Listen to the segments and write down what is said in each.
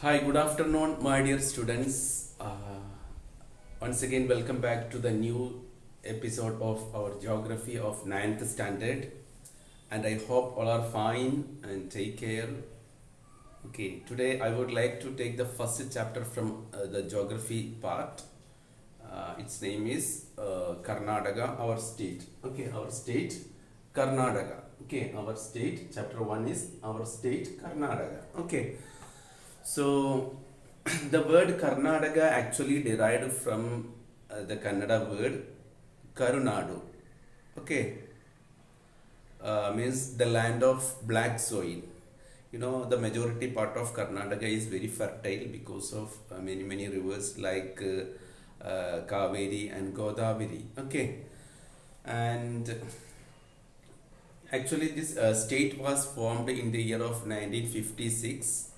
Hi, good afternoon, my dear students. Once again, welcome back to the new episode of our geography of ninth standard. And I hope all are fine and take care. Okay, today I would like to take the first chapter from the geography part. Its name is Karnataka, our state. Okay, our state, Karnataka. Okay, our state, chapter 1 is our state, Karnataka. Okay. So, the word Karnataka actually derived from the Kannada word Karunadu. Okay, means the land of black soil. You know, the majority part of Karnataka is very fertile because of many rivers like Kaveri and Godavari. Okay, and actually, this state was formed in the year of 1956.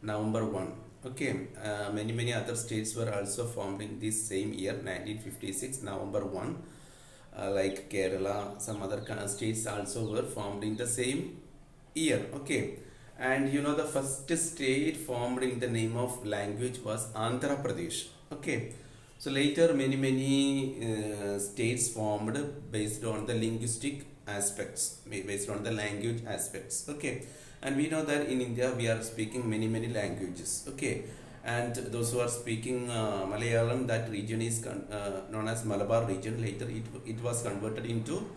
November 1. Okay, many other states were also formed in this same year, 1956, November 1. Like Kerala, some other states also were formed in the same year. Okay, and you know the first state formed in the name of language was Andhra Pradesh. Okay, so later many states formed based on the linguistic aspects, based on the language aspects. Okay, and we know that in India we are speaking many languages. Okay, and those who are speaking Malayalam, that region is known as Malabar region. Later it was converted into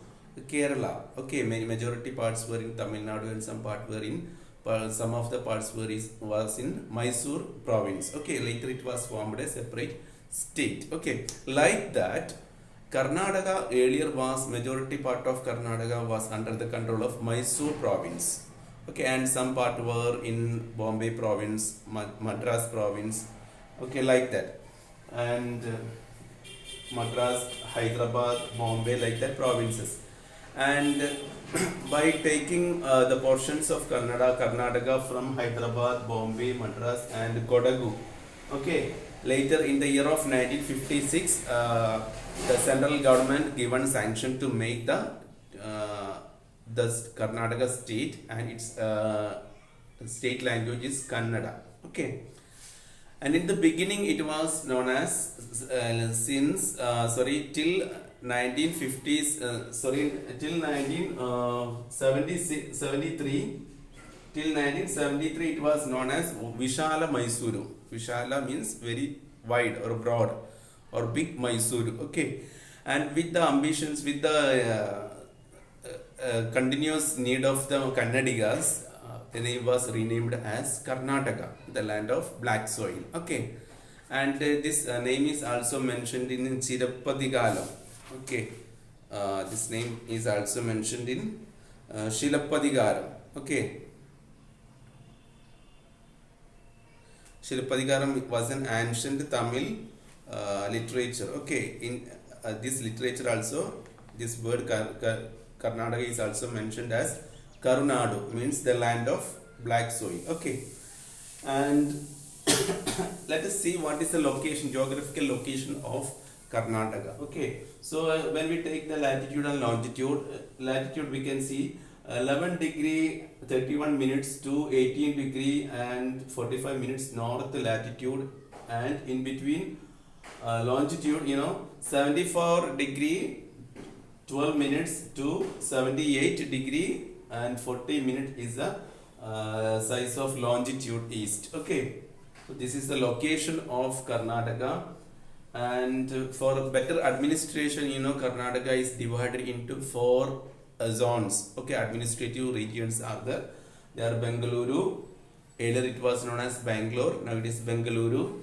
Kerala. Okay, majority parts were in Tamil Nadu and some part were in some of the parts was in Mysore province. Okay, later it was formed a separate state. Okay, like that, Karnataka earlier was majority part of Karnataka was under the control of Mysore province. Okay, and some part were in Bombay province, Madras province. Okay, like that, and Madras, Hyderabad, Bombay, like that provinces. And by taking the portions of Karnataka from Hyderabad, Bombay, Madras, and Kodagu. Okay, later in the year of 1956, the central government given sanction to make the Karnataka state, and its state language is Kannada. Okay, and in the beginning it was known as till 1950s till 1973 till 1973 it was known as Vishala Mysuru. Vishala means very wide or broad or big Mysuru. Okay, and with the ambitions, with the continuous need of the Kannadigas, the name was renamed as Karnataka, the land of black soil. Okay, and this name is also mentioned in Chirappadigalam. Okay, this name is also mentioned in Shilappadigaram. Okay, Shilappadigaram was an ancient Tamil literature. Okay, in this literature also, this word Karnataka is also mentioned as Karunadu, means the land of black soil. Okay, and let us see what is the location, geographical location of Karnataka. Okay, so when we take the latitude and longitude, latitude we can see 11 degree 31 minutes to 18 degree and 45 minutes north latitude, and in between longitude, 74 degree 12 minutes to 78 degree and 40 minutes is the size of longitude east. Okay, so this is the location of Karnataka, and for better administration, Karnataka is divided into 4 zones. Okay, administrative regions are there. They are Bengaluru, earlier it was known as Bangalore, now it is Bengaluru.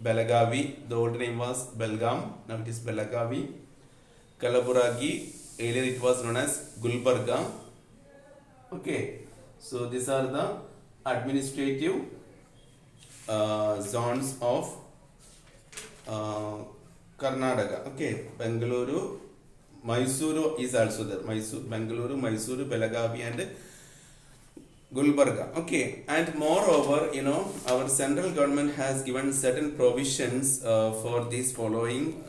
Belagavi, the old name was Belgaum, now it is Belagavi. Kalaburagi, earlier it was known as Gulbarga. Okay, so these are the administrative zones of Karnataka. Okay, Bengaluru, Mysuru is also there. Bengaluru, Mysuru, Belagavi, and Gulbarga. Okay, and moreover, our central government has given certain provisions for these following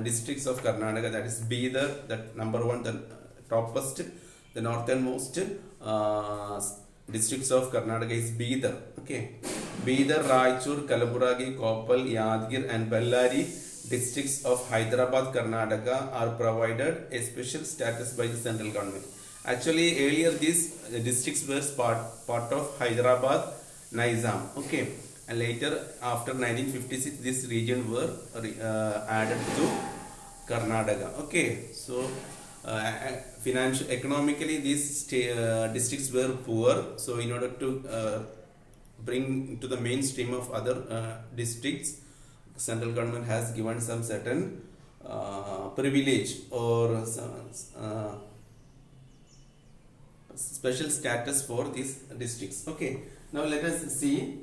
districts of Karnataka. That is Bidar, that number 1, the topmost, the northernmost districts of Karnataka is Bidar. Okay, Bidar, Raichur, Kalaburagi, Koppal, Yadgir, and Bellary districts of Hyderabad, Karnataka are provided a special status by the central government. Actually, earlier these districts were part of Hyderabad Nizam. Okay, and later after 1956, this region were added to Karnataka. Okay, so financial economically these districts were poor. So in order to bring to the mainstream of other districts, central government has given some certain privilege or some, special status for these districts. Okay, now let us see.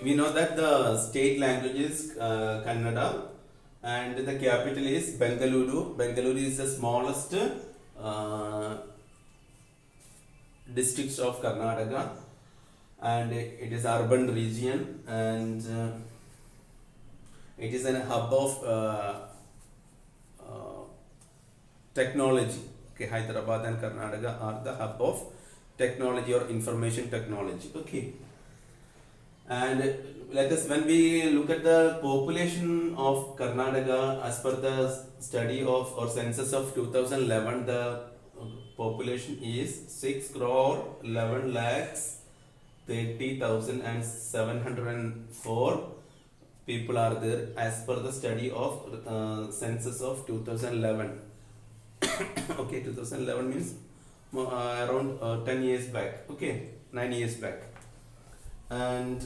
We know that the state language is Kannada and the capital is Bengaluru. Bengaluru is the smallest district of Karnataka, and it is urban region, and it is a hub of technology. Okay, Hyderabad and Karnataka are the hub of technology or information technology. Okay, and let us, when we look at the population of Karnataka as per the study of or census of 2011, the population is 6 crore 11 lakhs 30,704 people are there as per the study of census of 2011. Okay, 2011 means around 10 years back. Okay, 9 years back. And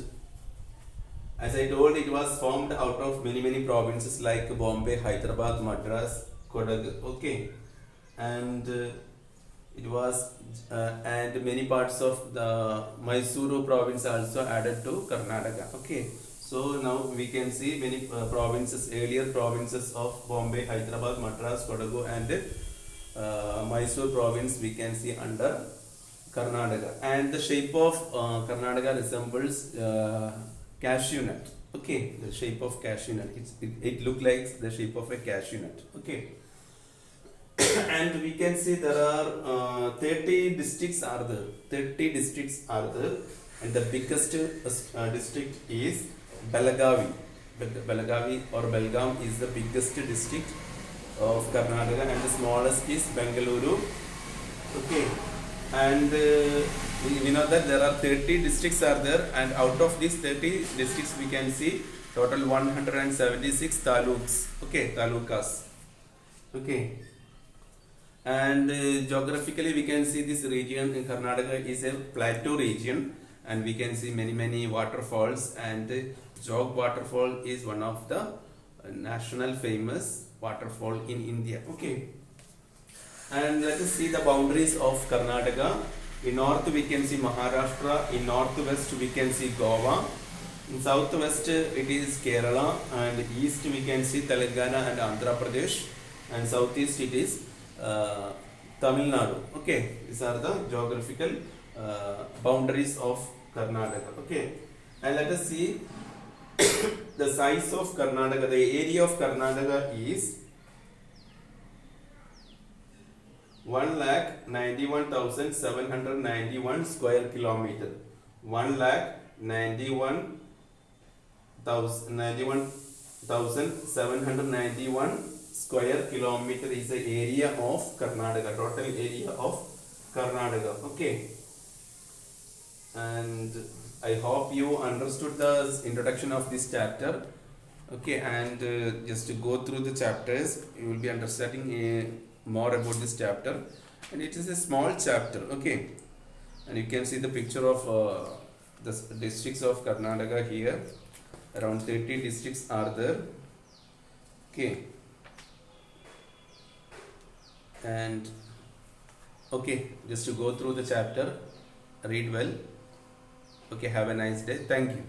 as I told, it was formed out of many provinces like Bombay, Hyderabad, Madras, Kodagu. Okay, and it was and many parts of the Mysuru province also added to Karnataka. Okay, so now we can see many provinces, earlier provinces of Bombay, Hyderabad, Madras, Kodagu, and Mysore province we can see under Karnataka. And the shape of Karnataka resembles cashew nut. Okay, the shape of cashew nut. It look like the shape of a cashew nut. Okay. And we can see there are 30 districts are there. 30 districts are there, and the biggest district is Belagavi. Belagavi or Belgaum is the biggest district of Karnataka, and the smallest is Bengaluru. Okay, and we know that there are 30 districts are there, and out of these 30 districts we can see total 176 taluks. Okay, talukas. Okay, and geographically we can see this region in Karnataka is a plateau region, and we can see many waterfalls, and Jog waterfall is one of the national famous waterfall in India. Okay, and let us see the boundaries of Karnataka. In north we can see Maharashtra, in northwest we can see Goa, in southwest it is Kerala, and east we can see Telangana and Andhra Pradesh, and southeast it is Tamil Nadu. Okay, these are the geographical boundaries of Karnataka. Okay, and let us see the size of Karnataka. The area of Karnataka is 1,91,791 square kilometer. 1,91,791 square kilometer is the area of Karnataka, total area of Karnataka. Okay, and I hope you understood the introduction of this chapter. Okay, and just to go through the chapters, you will be understanding more about this chapter, and it is a small chapter. Okay, and you can see the picture of the districts of Karnataka here. Around 30 districts are there. Okay, and okay, just to go through the chapter, read well. Okay, have a nice day. Thank you.